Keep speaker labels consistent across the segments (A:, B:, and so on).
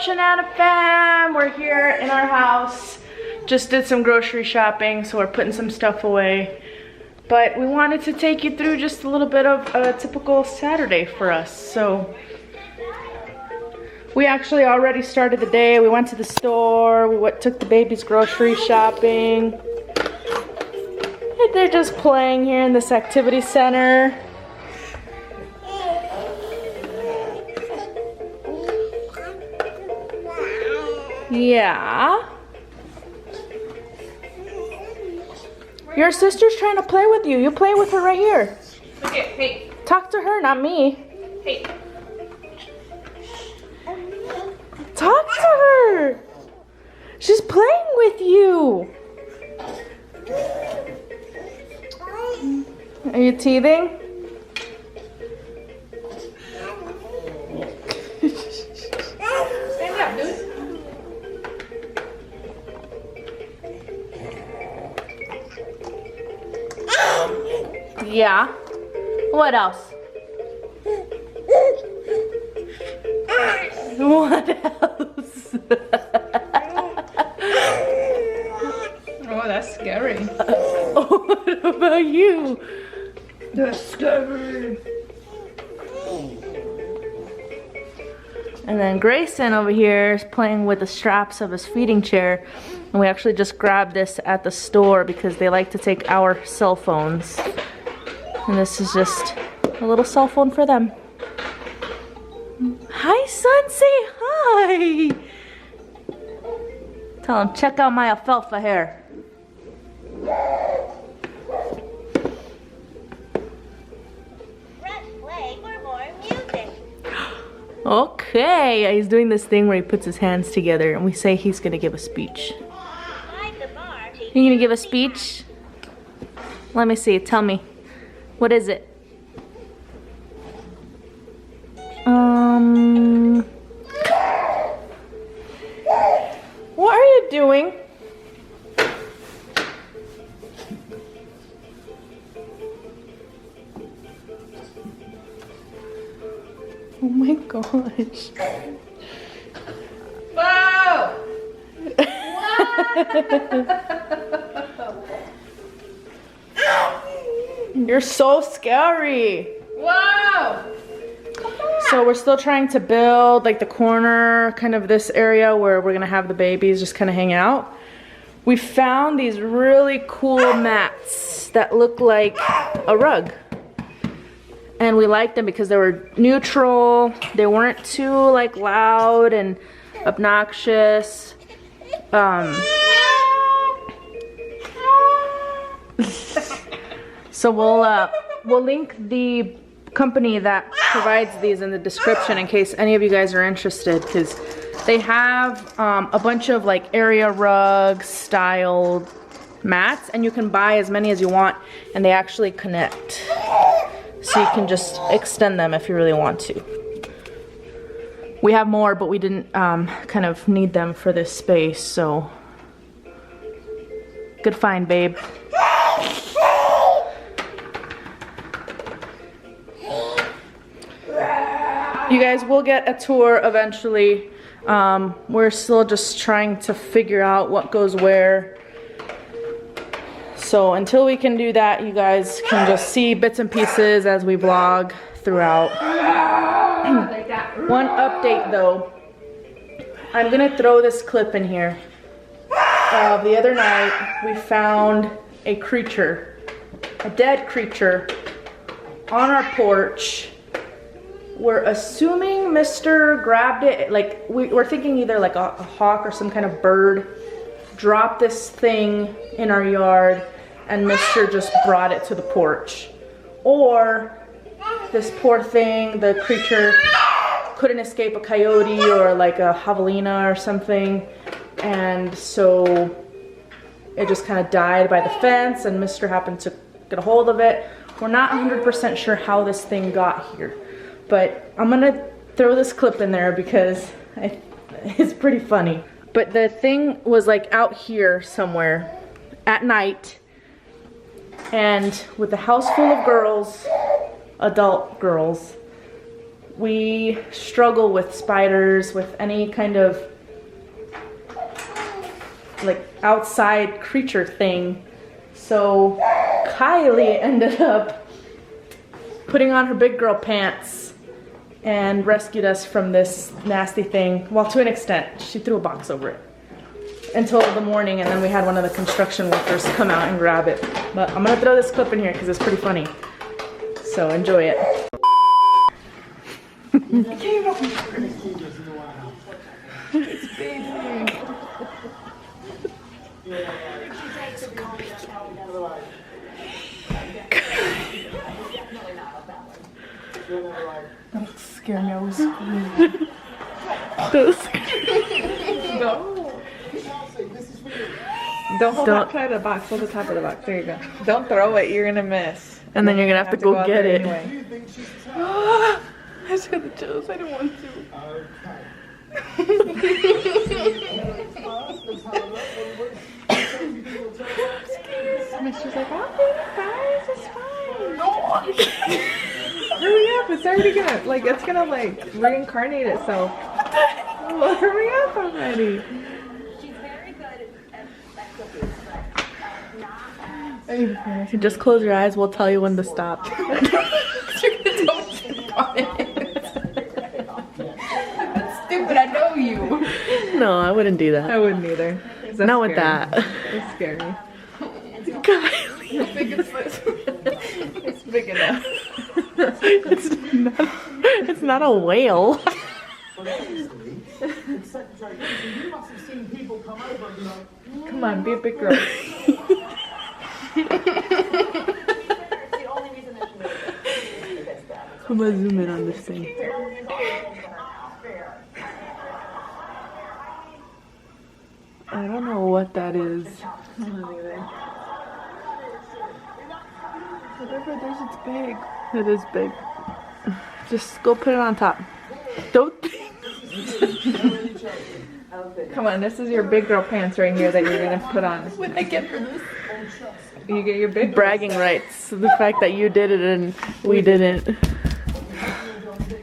A: Shenanigans fam? We're here in our house. Just did some grocery shopping, so we're putting some stuff away. But we wanted to take you through just a little bit of a typical Saturday for us. So we actually already started the day. We went to the store. We took the babies grocery shopping. And they're just playing here in this activity center. Yeah. Your sister's trying to play with you. You play with her right here.
B: Okay, hey.
A: Talk to her, not me.
B: Hey.
A: Talk to her. She's playing with you. Are you teething?
B: Stand up, dude.
A: Yeah. What else? What else?
B: Oh, that's scary.
A: What about you?
B: That's scary.
A: And then Grayson over here is playing with the straps of his feeding chair. And we actually just grabbed this at the store because they like to take our cell phones. And this is just a little cell phone for them. Hi, son, say hi. Tell him, check out my alfalfa hair.
C: Press play for more music.
A: Okay, he's doing this thing where he puts his hands together and we say he's gonna give a speech.
C: Find the bar to
A: You gonna give a speech? Let me see, tell me. What is it? What are you doing? Oh my gosh.
B: Whoa!
A: You're so scary.
B: Whoa!
A: So we're still trying to build like the corner, kind of this area where we're gonna have the babies just kind of hang out. We found these really cool mats that look like a rug. And we liked them because they were neutral. They weren't too like loud and obnoxious. So we'll link the company that provides these in the description in case any of you guys are interested, because they have a bunch of like area rug styled mats, and you can buy as many as you want, and they actually connect, so you can just extend them if you really want to. We have more, but we didn't kind of need them for this space, so good find, babe. You guys will get a tour eventually. We're still just trying to figure out what goes where. So until we can do that, you guys can just see bits and pieces as we vlog throughout. One update though. I'm gonna throw this clip in here. The other night we found a creature, a dead creature on our porch. We're assuming Mr. grabbed it, like we're thinking either like a hawk or some kind of bird dropped this thing in our yard and Mr. just brought it to the porch. Or this poor thing, the creature couldn't escape a coyote or like a javelina or something, and so it just kind of died by the fence and Mr. happened to get a hold of it. We're not 100% sure how this thing got here. But I'm gonna throw this clip in there because it's pretty funny. But the thing was like out here somewhere at night, and with a house full of girls, adult girls, we struggle with spiders, with any kind of like outside creature thing. So Kylie ended up putting on her big girl pants and rescued us from this nasty thing. Well, to an extent, she threw a box over it until the morning, and then we had one of the construction workers come out and grab it. But I'm gonna throw this clip in here because it's pretty funny. So enjoy it.
B: It's big.
A: Don't scare me, I was screaming. Don't scare me.
B: No. Don't hold that side of the box. Hold the top of the box. There you go. Don't throw it. You're gonna miss.
A: And then you're gonna have to go
B: out
A: get
B: there
A: it.
B: Anyway. I just got the chills. I didn't want to. She's like, I'll be guys. It's fine. Hurry up. It's already gonna, like, it's gonna, like, reincarnate itself. Well, hurry up already.
A: Just close your eyes, we'll tell you when to stop.
B: You're gonna don't step on it. That's stupid, I know you.
A: No, I wouldn't do that.
B: I wouldn't either.
A: Not with that.
B: It's scary.
A: Kylie.
B: How big is this? It's big enough.
A: It's not a whale.
B: Come on, be a big girl.
A: I'm gonna zoom in on this thing. I don't know what that is.
B: Whatever it is, it's big.
A: It is big. Just go put it on top. Don't.
B: Come on, this is your big girl pants right here that you're gonna put on. What I get for this? You get your big
A: Bragging rights. The fact that you did it and we didn't.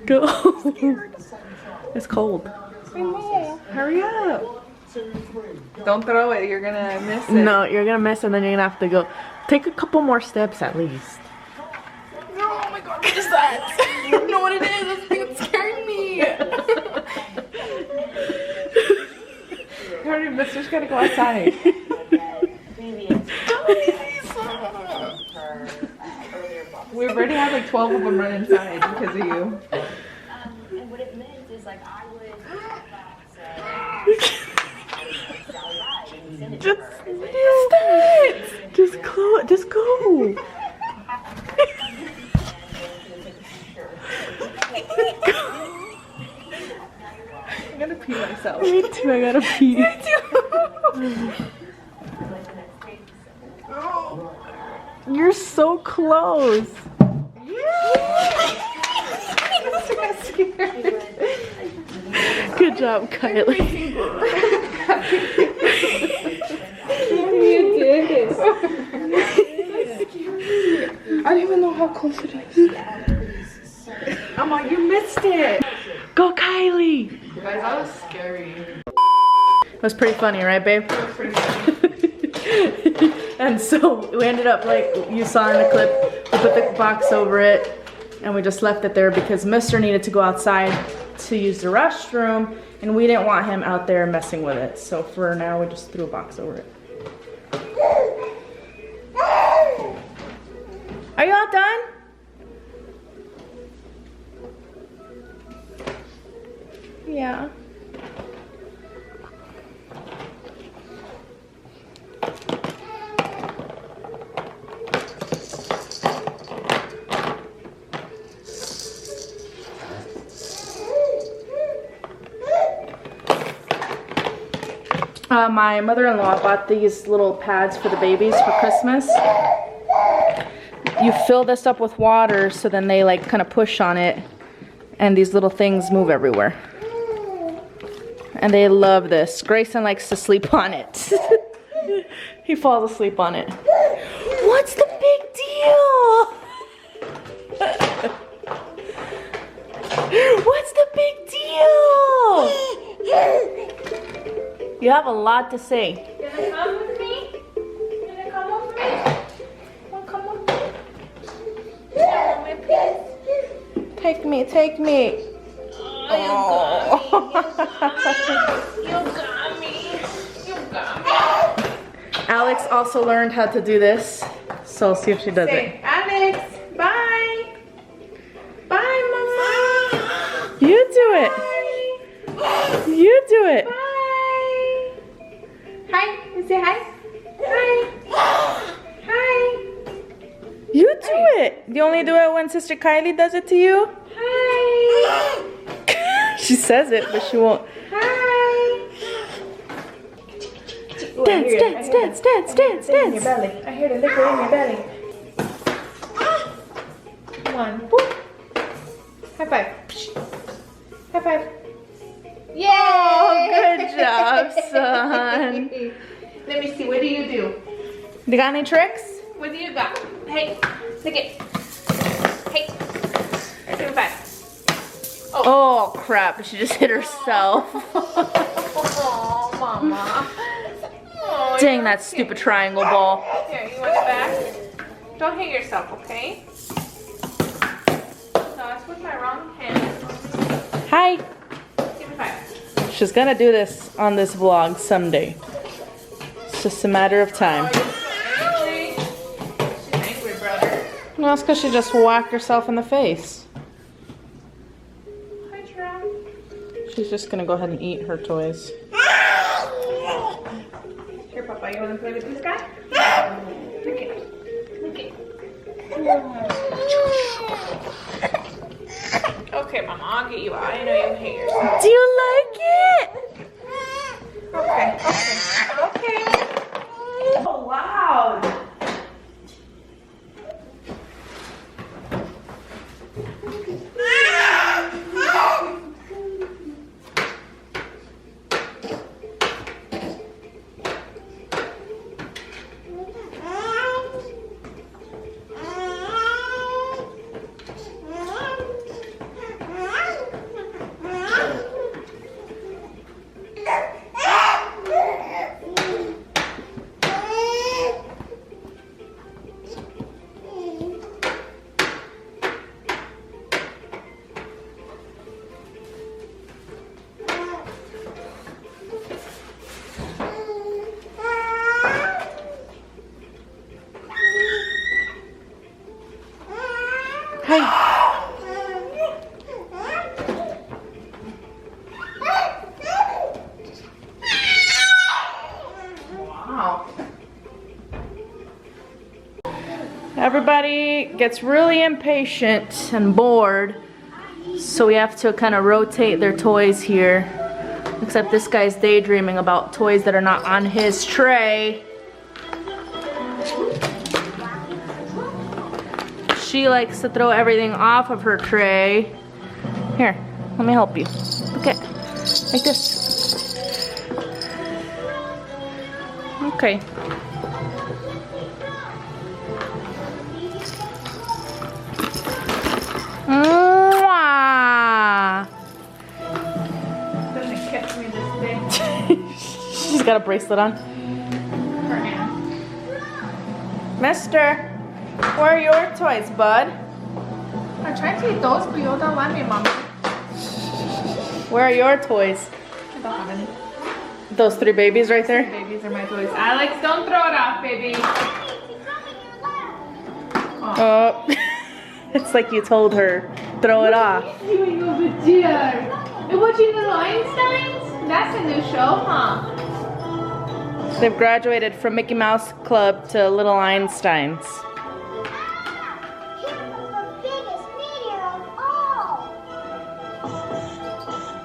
A: Go. It's cold.
B: I know. Hurry up. Don't throw it. You're gonna miss it.
A: No, you're gonna miss and then you're gonna have to go. Take a couple more steps at least.
B: Oh my god, what is that? I don't know what it is. It's scaring me. Hurry, but just gotta go outside. We already had like 12 of them run inside because of you.
C: And what it meant is like I would
A: Just close. Just go.
B: I'm gonna pee myself.
A: Me too. I gotta pee.
B: Me too.
A: You're so close. Good job, Kylie.
B: You did it. I don't even know how close it is. Mama, you missed it.
A: Go, Kylie.
B: Guys, that was scary.
A: It was pretty funny, right, babe? And so we ended up, like you saw in the clip, we put the box over it and we just left it there because Mr. needed to go outside to use the restroom and we didn't want him out there messing with it. So for now, we just threw a box over it. Are you all done? Yeah. My mother-in-law bought these little pads for the babies for Christmas. You fill this up with water so then they like kind of push on it and these little things move everywhere. And they love this. Grayson likes to sleep on it. He falls asleep on it. What's the big deal? What's the big deal? You have a lot to say.
B: You gonna come with me? You gonna come with me? Wanna come with me? Come with me, please.
A: Take me, take me.
B: Oh, you got me. You got me.
A: Alex also learned how to do this, so see if she does it.
B: Say, Alex, bye. Bye, Mama.
A: You do it. You do it.
B: Bye. Hi. You say hi. Hi. Hi.
A: You do it. You only do it when Sister Kylie does it to you?
B: Hi.
A: She says it, but she won't.
B: Hi. Ooh,
A: Dance, dance, dance, dance, dance,
B: in your
A: dance.
B: belly. I hear the liquid in your belly. One. Whoop. High five. High five. Yay!
A: Oh, good job, son.
B: Let me see. What do you do?
A: You got any tricks?
B: What do you got? Hey, look it. Hey. Give me five.
A: Oh, crap. She just hit herself.
B: Oh, Mama. Oh,
A: Dang that stupid triangle ball.
B: Here, you want it back? Don't hit yourself, okay? No, it's with my wrong hand.
A: Hi.
B: Give me five.
A: She's gonna do this on this vlog someday. It's just a matter of time.
B: Oh, you're so angry. She's angry, brother.
A: No, it's because she just whacked herself in the face.
B: Hi, Trap.
A: She's just gonna go ahead and eat her toys.
B: Here, Papa, you want to play with this guy? Look it. Look it. Okay, Mama, I'll get you out. I know you hate yourself.
A: Do you like it?
B: Okay, okay, okay.
A: Oh, wow. Everybody gets really impatient and bored, so we have to kind of rotate their toys here. Except this guy's daydreaming about toys that are not on his tray. She likes to throw everything off of her tray. Here, let me help you. Look at, like this. Okay. Mwah.
B: Doesn't catch me this day.
A: She's got a bracelet on.
B: Her hand.
A: Mister, where are your toys, bud?
B: I'm trying to eat those, but you don't let me, Mama.
A: Where are your toys?
B: I don't have any.
A: Those three babies right there?
B: Babies are my toys. Alex, don't throw it off, baby.
A: Oh. It's like you told her, throw it off.
B: What are you doing over there? You're watching Little Einsteins? That's a new show, huh?
A: They've graduated from Mickey Mouse Club to Little Einsteins.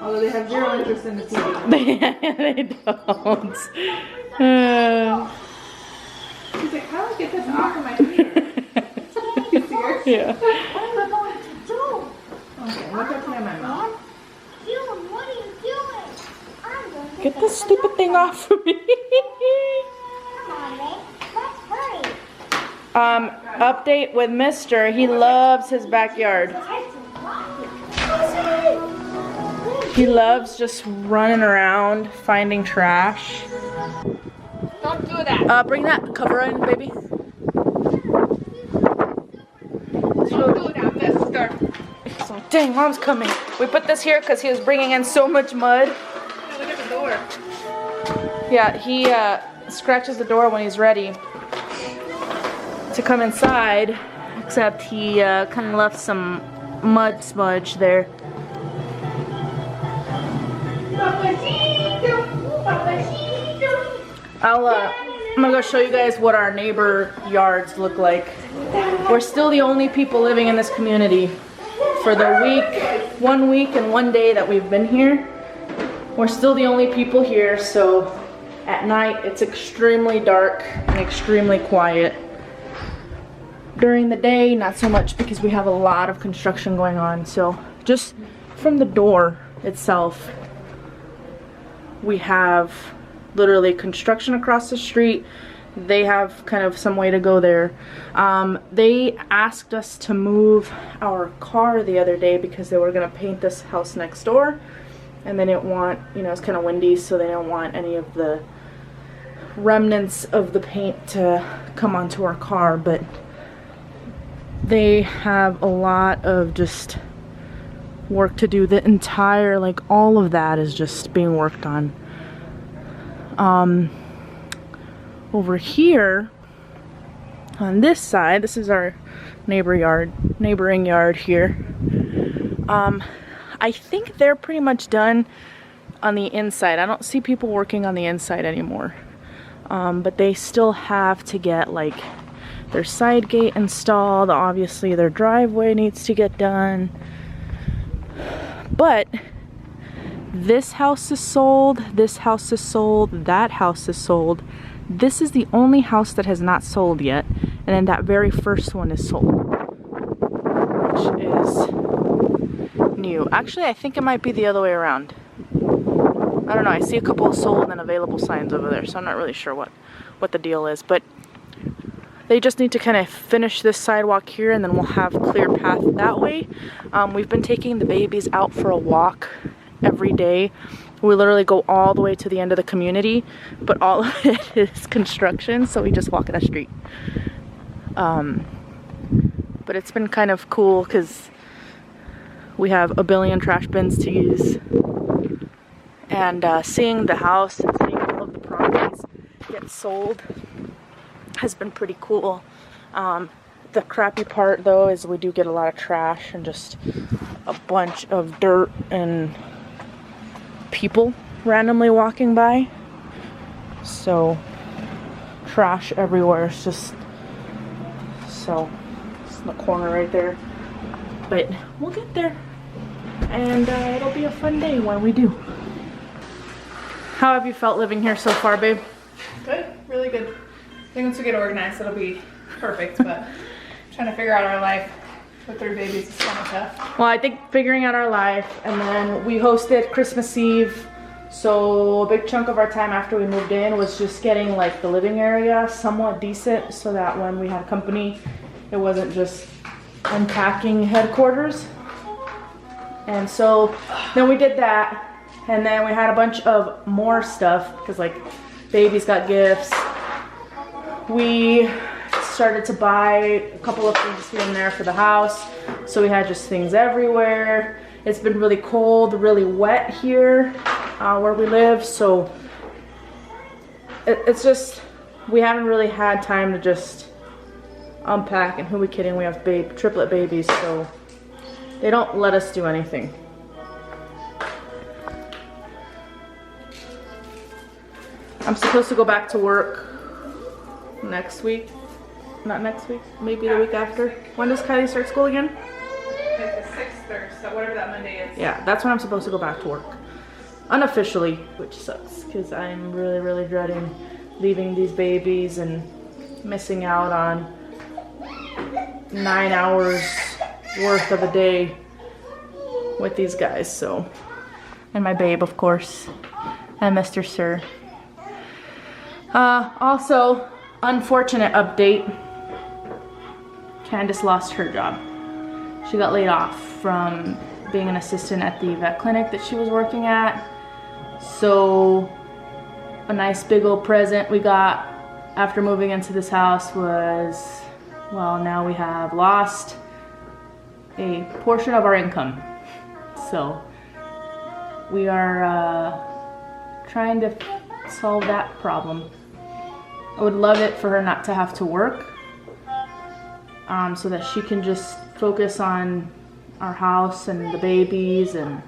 B: Although they have zero interest in the TV.
A: They don't.
B: She's like, how do I get this off of my finger? You serious?
A: Yeah.
B: Okay, look up to my mom.
C: What are you doing?
A: Get this stupid thing off of me.
C: Come on, May. Let's hurry.
A: Update with Mister. He loves his backyard.
C: I have to walk.
A: He loves just running around finding trash.
B: Don't do that.
A: Bring that cover in, baby.
B: Don't do that, mister.
A: So, dang, mom's coming. We put this here because he was bringing in so much mud.
B: Look at the door.
A: Yeah, he scratches the door when he's ready to come inside, except he kind of left some mud smudge there. I'm gonna go show you guys what our neighbor yards look like. We're still the only people living in this community. For the week, 1 week and 1 day that we've been here, we're still the only people here, so at night it's extremely dark and extremely quiet. During the day, not so much because we have a lot of construction going on. So just from the door itself, we have literally construction across the street. They have kind of some way to go there. They asked us to move our car the other day because they were gonna paint this house next door, and they didn't want, you know, it's kind of windy, so they didn't want any of the remnants of the paint to come onto our car. But they have a lot of just work to do. The entire, like, all of that is just being worked on. Over here on this side, this is our neighboring yard here. I think they're pretty much done on the inside. I don't see people working on the inside anymore. But they still have to get, like, their side gate installed. Obviously their driveway needs to get done. But this house is sold, this house is sold, that house is sold. This is the only house that has not sold yet, and then that very first one is sold, which is new. Actually, I think it might be the other way around. I don't know, I see a couple of sold and available signs over there, so I'm not really sure what the deal is, but they just need to kind of finish this sidewalk here, and then we'll have clear path that way. We've been taking the babies out for a walk every day. We literally go all the way to the end of the community, but all of it is construction, so we just walk in the street. But it's been kind of cool because we have a billion trash bins to use, and seeing the house and seeing all of the properties get sold has been pretty cool. The crappy part though is we do get a lot of trash and just a bunch of dirt and people randomly walking by. So trash everywhere. It's just so it's in the corner right there. But we'll get there, and it'll be a fun day when we do. How have you felt living here so far, babe?
B: Good, really good. I think once we get organized, it'll be perfect, but trying to figure out our life with 3 babies is kind of tough.
A: Well, I think figuring out our life, and then we hosted Christmas Eve, so a big chunk of our time after we moved in was just getting, like, the living area somewhat decent so that when we had company, it wasn't just unpacking headquarters. And so then we did that, and then we had a bunch of more stuff because, like, babies got gifts. We started to buy a couple of things here and there for the house, so we had just things everywhere. It's been really cold, really wet here where we live, so it's just, we haven't really had time to just unpack. And who are we kidding, we have triplet babies, so they don't let us do anything. I'm supposed to go back to work next week. Not next week, maybe the week after. When does Kylie start school again?
B: Like the 6th or so, whatever that Monday is.
A: Yeah, that's when I'm supposed to go back to work. Unofficially, which sucks because I'm really, really dreading leaving these babies and missing out on 9 hours worth of a day with these guys, so. And my babe, of course, and Mr. Sir. Also, unfortunate update, Candice lost her job. She got laid off from being an assistant at the vet clinic that she was working at. So a nice big old present we got after moving into this house was, well, now we have lost a portion of our income. So we are trying to solve that problem. I would love it for her not to have to work, so that she can just focus on our house and the babies and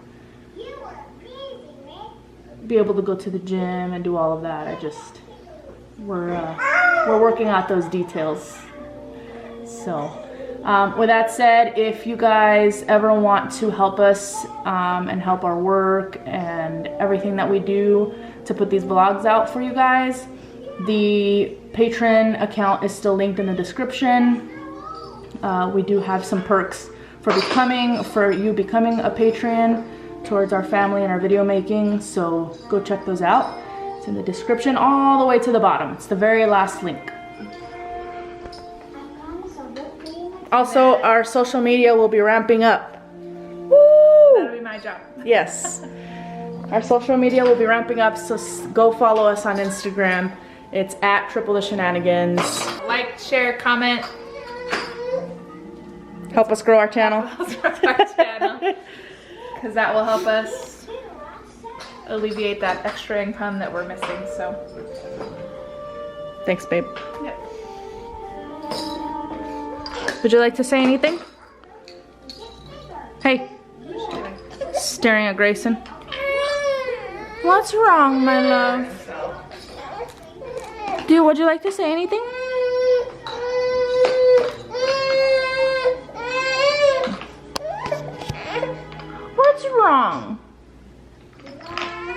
A: be able to go to the gym and do all of that. We're working out those details. So with that said, if you guys ever want to help us and help our work and everything that we do to put these vlogs out for you guys, the Patreon account is still linked in the description. We do have some perks for you becoming a patron towards our family and our video making, so go check those out. It's in the description all the way to the bottom. It's the very last link. Also, our social media will be ramping up. Woo!
B: That'll be my job.
A: Yes. Our social media will be ramping up, so go follow us on Instagram. It's at tripletheshenanigans.
B: Like, share, comment.
A: Help us grow our channel.
B: Because that will help us alleviate that extra income that we're missing. So,
A: Thanks, babe.
B: yeah.
A: Would you like to say anything? Hey. Staring at Grayson. What's wrong, my love? Dude, would you like to say anything? What's wrong?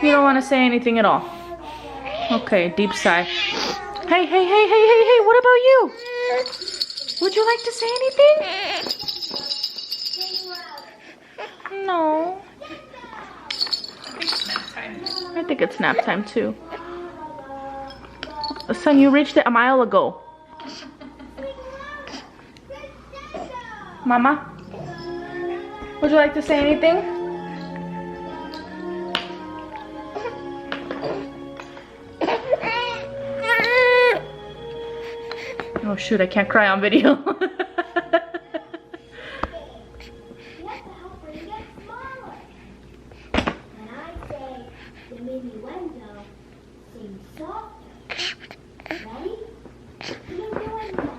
A: You don't want to say anything at all. Okay, deep sigh. Hey, what about you? Would you like to say anything? No. I think it's nap time too. Son, you reached it a mile ago. Mama, would you like to say anything? Oh shoot, I can't cry on video.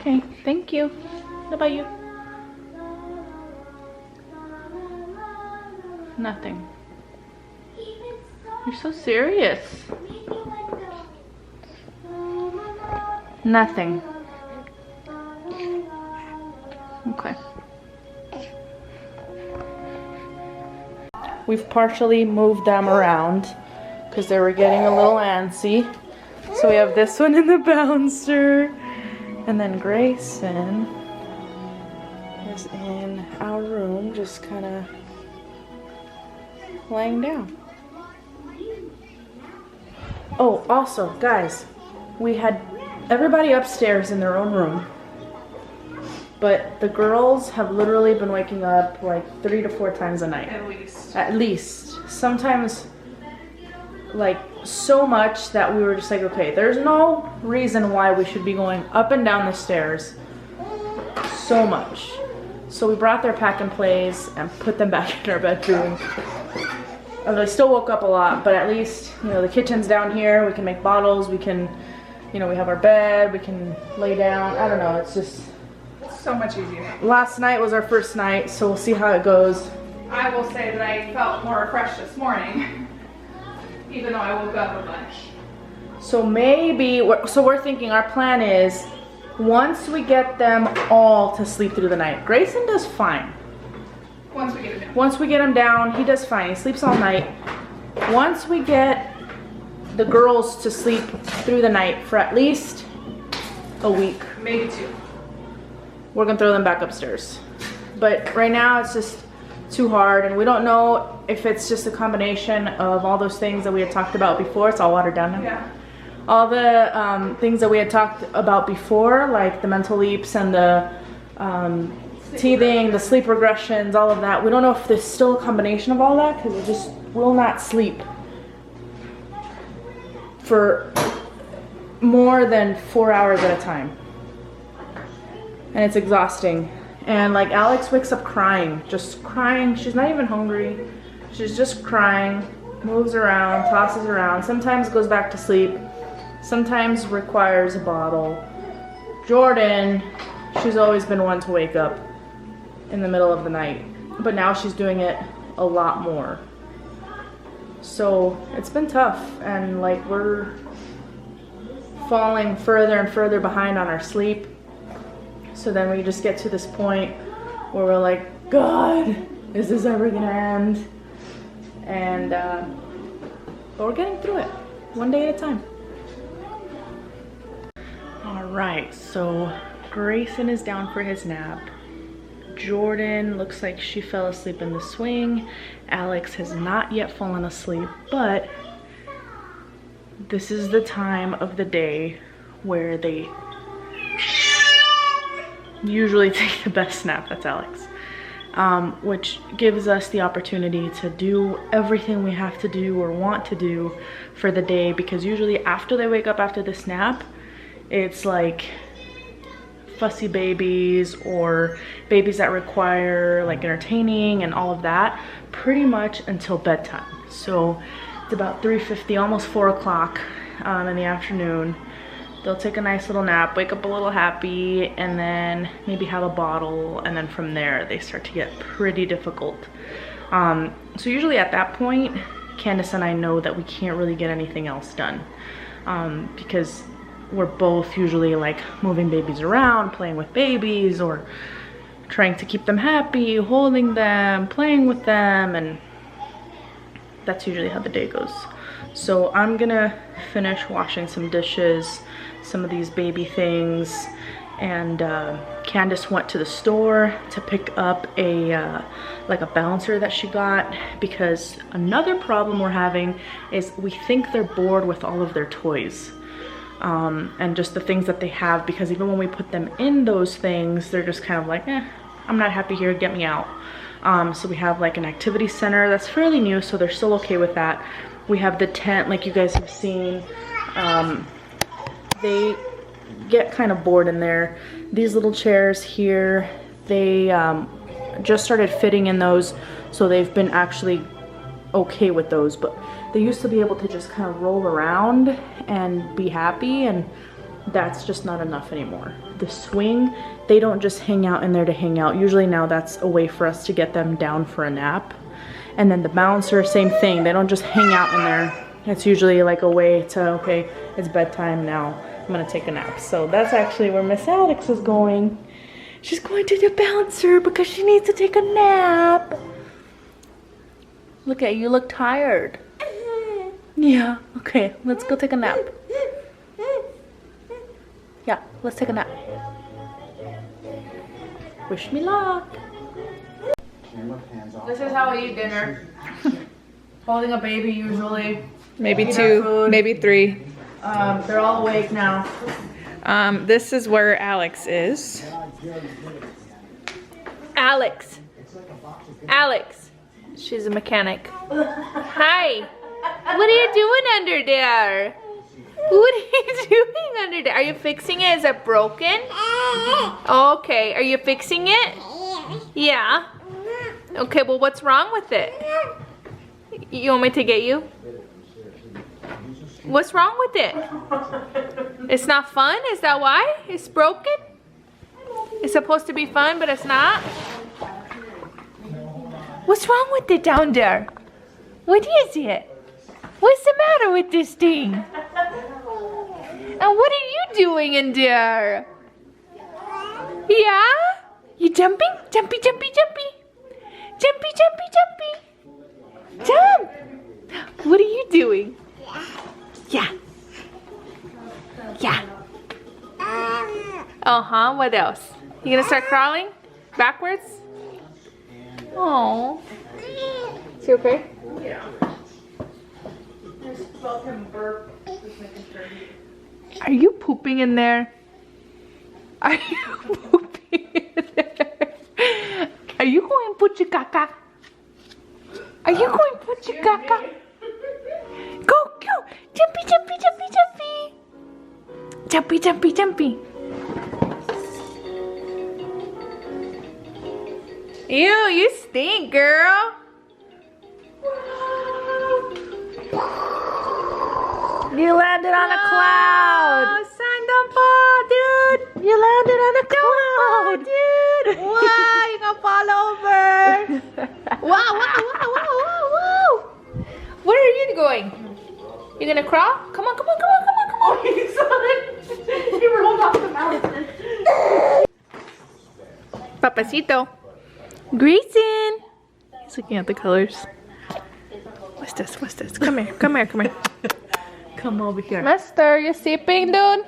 A: Okay, thank you. What about you? Nothing. You're so serious. Nothing. Okay. We've partially moved them around because they were getting a little antsy. So we have this one in the bouncer. And then Grayson is in our room, just kind of laying down. Oh, also, guys, we had everybody upstairs in their own room. But the girls have literally been waking up like 3 to 4 times a night.
B: At least.
A: At least. Sometimes, like, so much that we were just like, okay, there's no reason why we should be going up and down the stairs so much. So we brought their pack and plays and put them back in our bedroom. I still woke up a lot, but at least, you know, the kitchen's down here. We can make bottles. We can, you know, we have our bed. We can lay down. I don't know. It's just
B: So much easier.
A: last night was our first night, so we'll see how it goes.
B: I will say that I felt more refreshed this morning, even though I woke up a bunch.
A: So maybe, we're thinking our plan is once we get them all to sleep through the night. Grayson does fine.
B: Once we get it down.
A: Once we get him down, he does fine. He sleeps all night. Once we get the girls to sleep through the night for at least a week,
B: Maybe 2.
A: we're gonna throw them back upstairs. But right now it's just too hard, and we don't know if it's just a combination of all those things that we had talked about before. It's all watered down now.
B: Yeah.
A: All the things that we had talked about before, like the mental leaps and the teething, the sleep regressions, all of that. We don't know if there's still a combination of all that because it just will not sleep for more than 4 hours at a time. And it's exhausting. And like Alex wakes up crying, just crying. She's not even hungry. She's just crying, moves around, tosses around, sometimes goes back to sleep, sometimes requires a bottle. Jordan, she's always been one to wake up in the middle of the night, but now she's doing it a lot more. So it's been tough, and like we're falling further and further behind on our sleep. So then we just get to this point where we're like, God, is this ever gonna end? And but we're getting through it, one day at a time. All right, so Grayson is down for his nap. Jordan looks like she fell asleep in the swing. Alex has not yet fallen asleep, but this is the time of the day where they usually take the best nap. That's Alex. Which gives us the opportunity to do everything we have to do or want to do for the day, because usually after they wake up after this nap, it's like fussy babies or babies that require like entertaining and all of that pretty much until bedtime. So it's about 3:50, almost 4 o'clock in the afternoon. They'll take a nice little nap, wake up a little happy, and then maybe have a bottle, and then from there they start to get pretty difficult. So usually at that point, Candice and I know that we can't really get anything else done, because we're both usually like moving babies around, playing with babies, or trying to keep them happy, holding them, playing with them, and that's usually how the day goes. So I'm gonna finish washing some dishes, some of these baby things, and Candice went to the store to pick up a like a bouncer that she got, because another problem we're having is we think they're bored with all of their toys. And just the things that they have, because even when we put them in those things, they're just kind of like, I'm not happy here, get me out. So we have like an activity center that's fairly new, so they're still okay with that. We have the tent, like you guys have seen. They get kind of bored in there. These little chairs here, they just started fitting in those, so they've been actually okay with those, but they used to be able to just kind of roll around and be happy, and that's just not enough anymore. The swing, they don't just hang out in there to hang out. Usually now that's a way for us to get them down for a nap. And then the bouncer, same thing. They don't just hang out in there. It's usually like a way to, okay, it's bedtime now, I'm gonna take a nap. So that's actually where Miss Alex is going. She's going to the bouncer because she needs to take a nap. Look at you, look tired. Yeah, okay, let's go take a nap. Yeah, let's take a nap. Wish me luck. This is how we eat dinner. Holding a baby usually.
D: Maybe
A: Eat our
D: 2,
A: food.
D: maybe 3.
A: They're all awake now.
D: This is where Alex is.
B: Alex. Alex. She's a mechanic. Hi. What are you doing under there? What are you doing under there? Are you fixing it? Is it broken? Okay. Are you fixing it? Yeah. Okay, well, what's wrong with it? You want me to get you? What's wrong with it? It's not fun? Is that why? It's broken? It's supposed to be fun, but it's not? What's wrong with it down there? What is it? What's the matter with this thing? And what are you doing in there? Yeah? You jumping? Jumpy, jumpy, jumpy. Jumpy, jumpy, jumpy. Jump! What are you doing? Yeah. Yeah. Uh-huh, what else? You gonna start crawling? Backwards? Oh. Is he okay?
A: Yeah. I just felt him burp. Just making sure he...
B: Are you pooping in there? Are you pooping in there? put your caca? Are you going to put your caca? Go, go. Jumpy, jumpy, jumpy, jumpy. Jumpy, jumpy, jumpy. Ew, you stink, girl. You landed on a cloud.
D: Son, don't fall, dude.
B: You landed on a cloud.
D: Dude. Wow, you're gonna fall over.
B: Wow, wow, wow, wow, wow, wow. Where are you going? You gonna crawl? Come on, come on, come on, come on, come on.
A: You saw it. You rolled off the mountain.
B: Papacito. Grayson. He's looking at the colors. What's this? What's this? Come here, come here, come here.
D: Come over here.
B: Master, you sleeping, dude?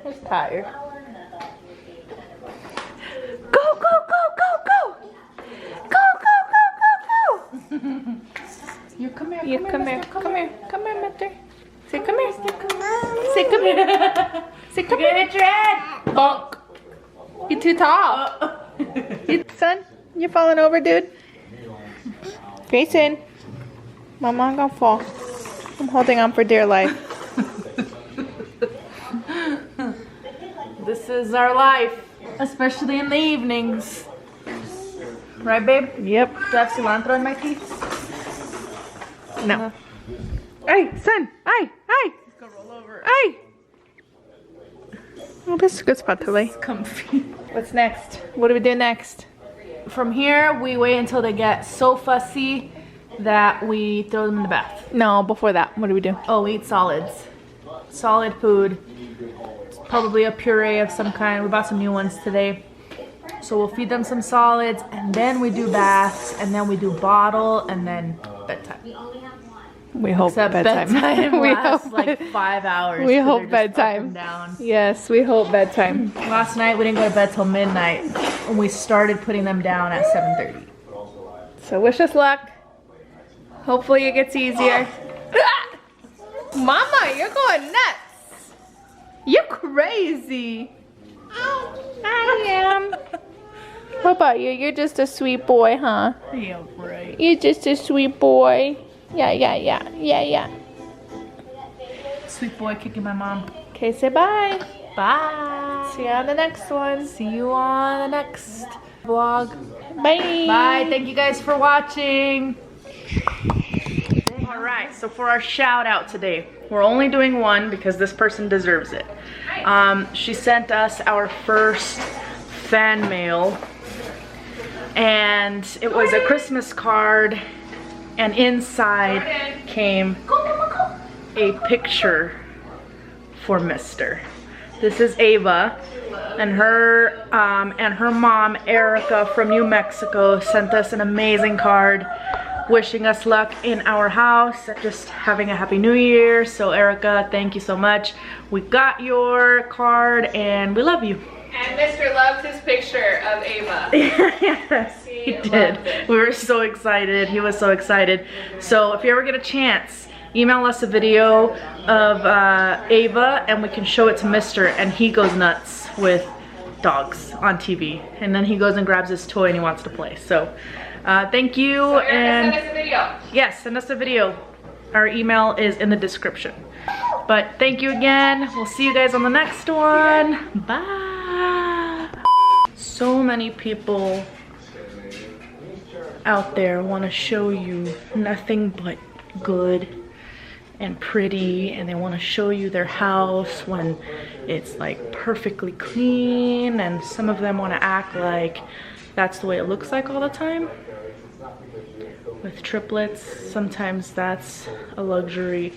B: He's tired. Go, go, go, go, go. Go, go, go, go, go.
A: You come here.
B: You come here, come here, come here, Master. Say come here. Say come here. Say come here.
A: Hit your head.
B: Bonk. You're too tall. Son, you're falling over, dude. Grayson. Mama, I'm gonna fall. I'm holding on for dear life.
A: This is our life, especially in the evenings. Right, babe?
B: Yep.
A: Do I have cilantro in my teeth?
B: No. Hey, son. Hey, hey.
A: Go roll over.
B: Hey. Oh, this is a good spot to lay.
A: Comfy.
B: What's next? What do we do next?
A: From here, we wait until they get so fussy that we throw them in the bath.
B: No, before that, what do we do?
A: Oh, we eat solids. Solid food. Probably a puree of some kind. We bought some new ones today. So we'll feed them some solids, and then we do baths, and then we do bottle, and then bedtime.
B: We hope
A: Except
B: bedtime.
A: we
B: hope
A: lasts like 5 hours.
B: we
A: 'cause
B: hope
A: they're just up
B: bedtime.
A: and down.
B: Yes, we hope bedtime.
A: Last night we didn't go to bed till midnight, and we started putting them down at 7:30.
B: So wish us luck. Hopefully it gets easier. Mama, you're going nuts. You're crazy. I am. How about you? You're just a sweet boy, huh?
A: Yeah, right.
B: You're just a sweet boy. Yeah, yeah, yeah, yeah, yeah.
A: Sweet boy kicking my mom.
B: Okay, say bye.
A: Bye.
B: See you on the next one.
A: See you on the next vlog.
B: Bye.
A: Bye. Thank you guys for watching. All right, so for our shout out today, we're only doing one because this person deserves it. She sent us our first fan mail, and it was a Christmas card, and inside came a picture for Mr. This is Ava, and her mom Erica from New Mexico sent us an amazing card wishing us luck in our house, just having a happy new year. So Erica, thank you so much. We got your card and we love you.
B: And Mr. loves his picture of Ava.
A: Yes, he did. We were so excited. He was so excited. So if you ever get a chance, email us a video of Ava and we can show it to Mr. and he goes nuts with dogs on TV. And then he goes and grabs his toy and he wants to play. So thank you. And
B: send us a video.
A: yes, send us a video. Our email is in the description. But thank you again. We'll see you guys on the next one. Bye. So many people out there want to show you nothing but good and pretty, and they want to show you their house when it's like perfectly clean, and some of them want to act like that's the way it looks like all the time. With triplets, sometimes that's a luxury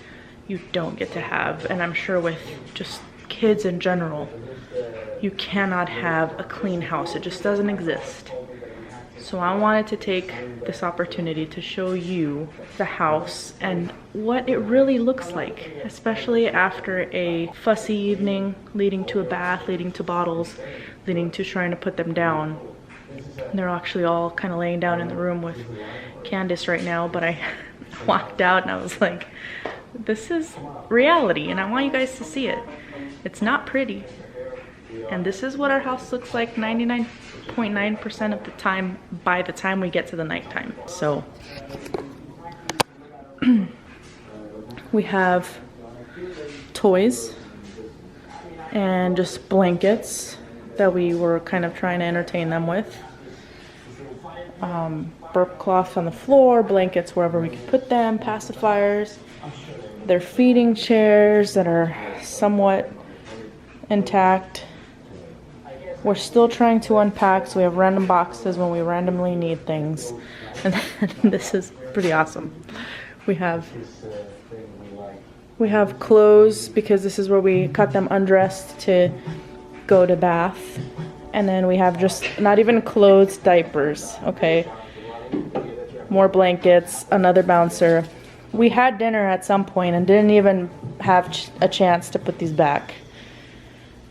A: you don't get to have, and I'm sure with just kids in general, you cannot have a clean house. It just doesn't exist. So I wanted to take this opportunity to show you the house and what it really looks like, especially after a fussy evening leading to a bath, leading to bottles, leading to trying to put them down. They're actually all kind of laying down in the room with Candice right now, but I walked out and I was like, this is reality and I want you guys to see it. It's not pretty. And this is what our house looks like 99.9% of the time by the time we get to the nighttime. So we have toys and just blankets that we were kind of trying to entertain them with. Burp cloth on the floor, blankets wherever we could put them, pacifiers. They're feeding chairs that are somewhat intact. We're still trying to unpack, so we have random boxes when we randomly need things. And this is pretty awesome. We have clothes because this is where we cut them undressed to go to bath. And then we have just not even clothes, diapers, okay? More blankets, another bouncer. We had dinner at some point and didn't even have a chance to put these back.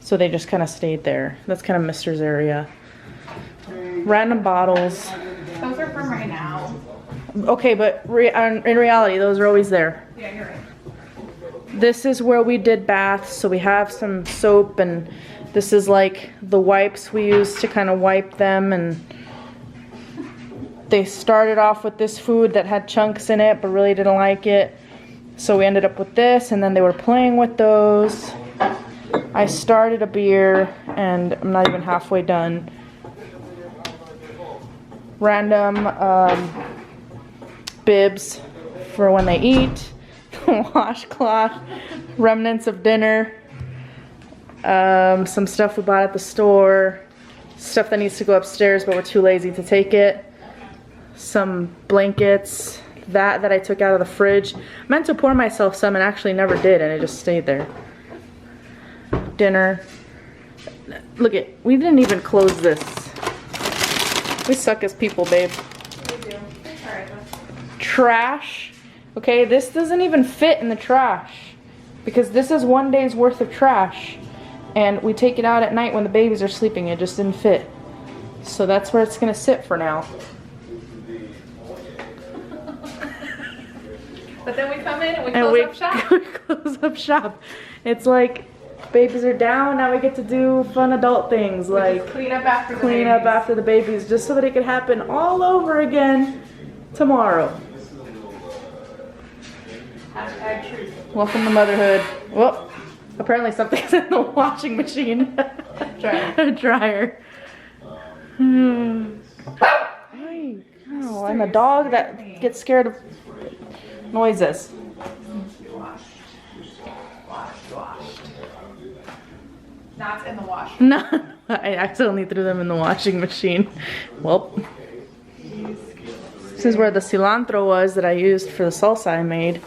A: So they just kind of stayed there. That's kind of Mister's area. Random bottles.
B: Those are from right now.
A: Okay, but in reality, those are always there.
B: Yeah, you're right.
A: This is where we did baths, so we have some soap, and this is like the wipes we use to kind of wipe them. And they started off with this food that had chunks in it, but really didn't like it. So we ended up with this, and then they were playing with those. I started a beer, and I'm not even halfway done. Random bibs for when they eat. Washcloth, remnants of dinner, some stuff we bought at the store, stuff that needs to go upstairs but we're too lazy to take it, some blankets, that I took out of the fridge. I meant to pour myself some and actually never did, and it just stayed there. Dinner. Look it, we didn't even close this. We suck as people, babe.
B: We do. It's alright though.
A: Trash. Okay, this doesn't even fit in the trash because this is one day's worth of trash, and we take it out at night when the babies are sleeping. It just didn't fit, so that's where it's gonna sit for now.
B: But then we come in and we close up shop.
A: We close up shop. It's like babies are down, now we get to do fun adult things like
B: Clean up after the
A: clean up after the babies, just so that it could happen all over again tomorrow. Welcome to motherhood. Well, apparently something's in the washing machine.
B: Dryer.
A: Dryer. Oh, and the dog that gets scared of noises.
B: Washed. Not in the wash.
A: No, I accidentally threw them in the washing machine. Well, this is where the cilantro was that I used for the salsa I made.